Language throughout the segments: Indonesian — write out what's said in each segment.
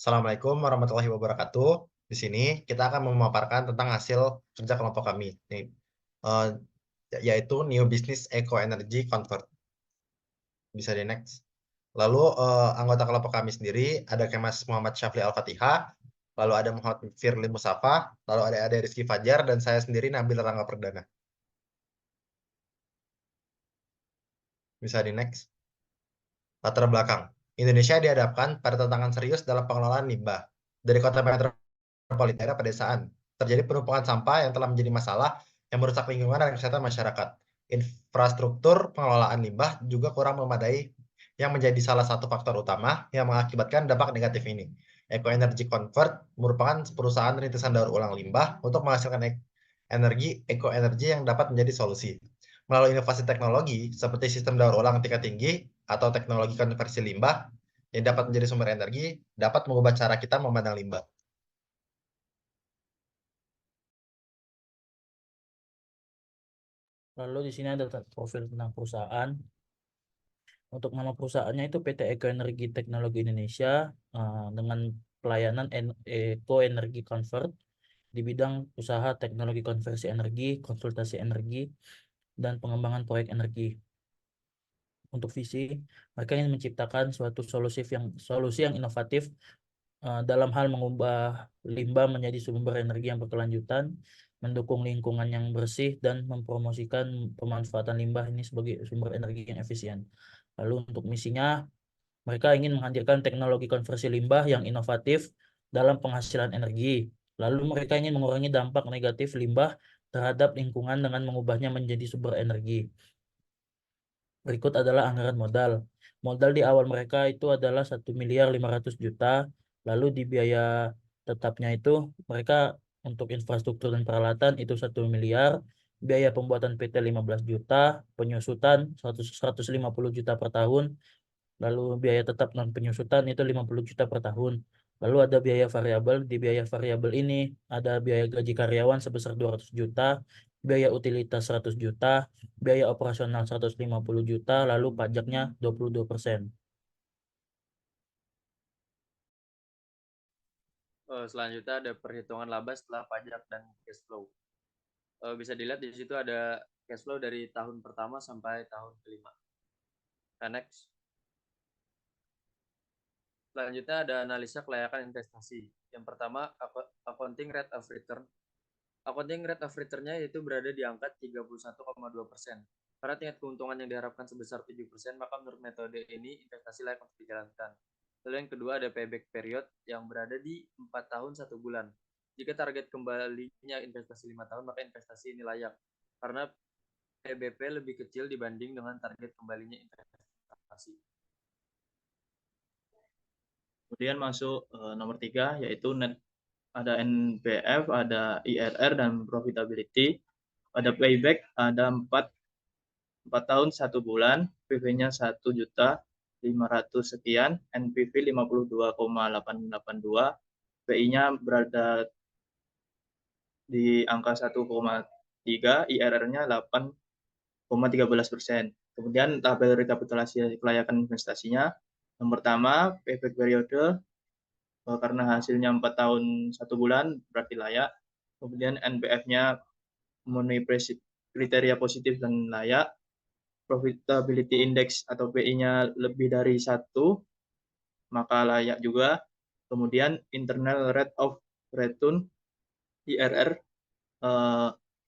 Assalamualaikum warahmatullahi wabarakatuh. Di sini kita akan memaparkan tentang hasil kerja kelompok kami, eh, yaitu New Business Eco Energy Convert. Bisa di next. Lalu anggota kelompok kami sendiri ada Kemas Muhammad Syafli Al-Fatihah, lalu ada Muhammad Firly Musafa, lalu ada Rizky Fajar, dan saya sendiri Nabil Rangga Perdana. Bisa di next. Latar belakang. Indonesia dihadapkan pada tantangan serius dalam pengelolaan limbah. Dari kota metropolitan daerah pedesaan, terjadi penumpukan sampah yang telah menjadi masalah yang merusak lingkungan dan kesehatan masyarakat. Infrastruktur pengelolaan limbah juga kurang memadai yang menjadi salah satu faktor utama yang mengakibatkan dampak negatif ini. Eco Energy Convert merupakan perusahaan rintisan daur ulang limbah untuk menghasilkan energi eco energy yang dapat menjadi solusi. Melalui inovasi teknologi seperti sistem daur ulang tingkat tinggi atau teknologi konversi limbah yang dapat menjadi sumber energi, dapat mengubah cara kita memandang limbah. Lalu di sini ada profil tentang perusahaan. Untuk nama perusahaannya itu PT Eco Energi Teknologi Indonesia dengan pelayanan Eco Energy Convert di bidang usaha teknologi konversi energi, konsultasi energi, dan pengembangan proyek energi. Untuk visi, mereka ingin menciptakan suatu solusi yang inovatif dalam hal mengubah limbah menjadi sumber energi yang berkelanjutan, mendukung lingkungan yang bersih, dan mempromosikan pemanfaatan limbah ini sebagai sumber energi yang efisien. Lalu untuk misinya, mereka ingin menghadirkan teknologi konversi limbah yang inovatif dalam penghasilan energi. Lalu mereka ingin mengurangi dampak negatif limbah terhadap lingkungan dengan mengubahnya menjadi sumber energi. Berikut adalah anggaran modal. Modal di awal mereka itu adalah 1.500.000.000. Lalu di biaya tetapnya itu mereka untuk infrastruktur dan peralatan itu 1 miliar. Biaya pembuatan PT 15 juta, penyusutan 150 juta per tahun. Lalu biaya tetap non penyusutan itu 50 juta per tahun. Lalu ada biaya variabel. Di biaya variabel ini ada biaya gaji karyawan sebesar 200 juta, biaya utilitas 100 juta, biaya operasional 150 juta, lalu pajaknya 22%. Selanjutnya ada perhitungan laba setelah pajak dan cash flow. Bisa dilihat di situ ada cash flow dari tahun pertama sampai tahun kelima. Next. Selanjutnya ada analisa kelayakan investasi. Yang pertama, accounting rate of return. Accounting rate of return-nya itu berada di angka 31,2%. Karena tingkat keuntungan yang diharapkan sebesar 7%, maka menurut metode ini investasi layak untuk dijalankan. Lalu yang kedua ada payback period yang berada di 4 tahun 1 bulan. Jika target kembalinya investasi 5 tahun, maka investasi ini layak. Karena PBP lebih kecil dibanding dengan target kembalinya investasi. Kemudian masuk nomor 3 yaitu net, ada NBF, ada IRR dan profitability. Ada payback ada 4 tahun 1 bulan, PV-nya 1.500.000 sekian, NPV 52,882, PI-nya berada di angka 1,3, IRR-nya 8,13%. Kemudian tabel rekapitulasi kelayakan investasinya. Yang pertama, payback periode karena hasilnya 4 tahun 1 bulan berarti layak. Kemudian NPF-nya memenuhi kriteria positif dan layak. Profitability index atau PI-nya lebih dari 1, maka layak juga. Kemudian internal rate of return IRR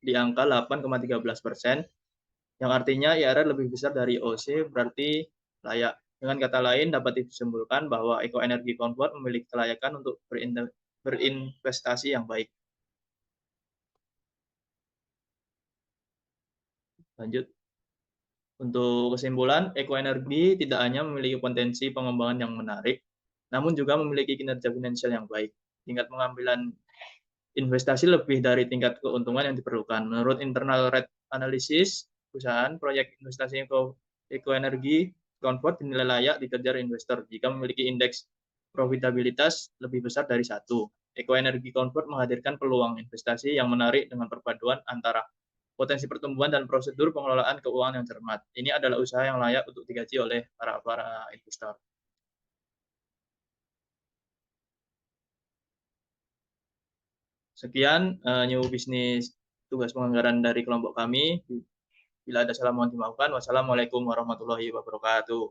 di angka 8,13%, yang artinya IRR lebih besar dari OC, berarti layak. Dengan kata lain, dapat disimpulkan bahwa Eco Energy Convert memiliki kelayakan untuk berinvestasi yang baik. Lanjut. Untuk kesimpulan, Eco Energy tidak hanya memiliki potensi pengembangan yang menarik, namun juga memiliki kinerja finansial yang baik. Tingkat pengambilan investasi lebih dari tingkat keuntungan yang diperlukan. Menurut internal rate analysis perusahaan, proyek investasi Eco Energy Convert dinilai layak dikejar investor jika memiliki indeks profitabilitas lebih besar dari 1. Eco Energy Convert menghadirkan peluang investasi yang menarik dengan perpaduan antara potensi pertumbuhan dan prosedur pengelolaan keuangan yang cermat. Ini adalah usaha yang layak untuk digaji oleh para investor. Sekian new bisnis tugas penganggaran dari kelompok kami. Bila ada salah mohon dimaafkan. Wassalamualaikum warahmatullahi wabarakatuh.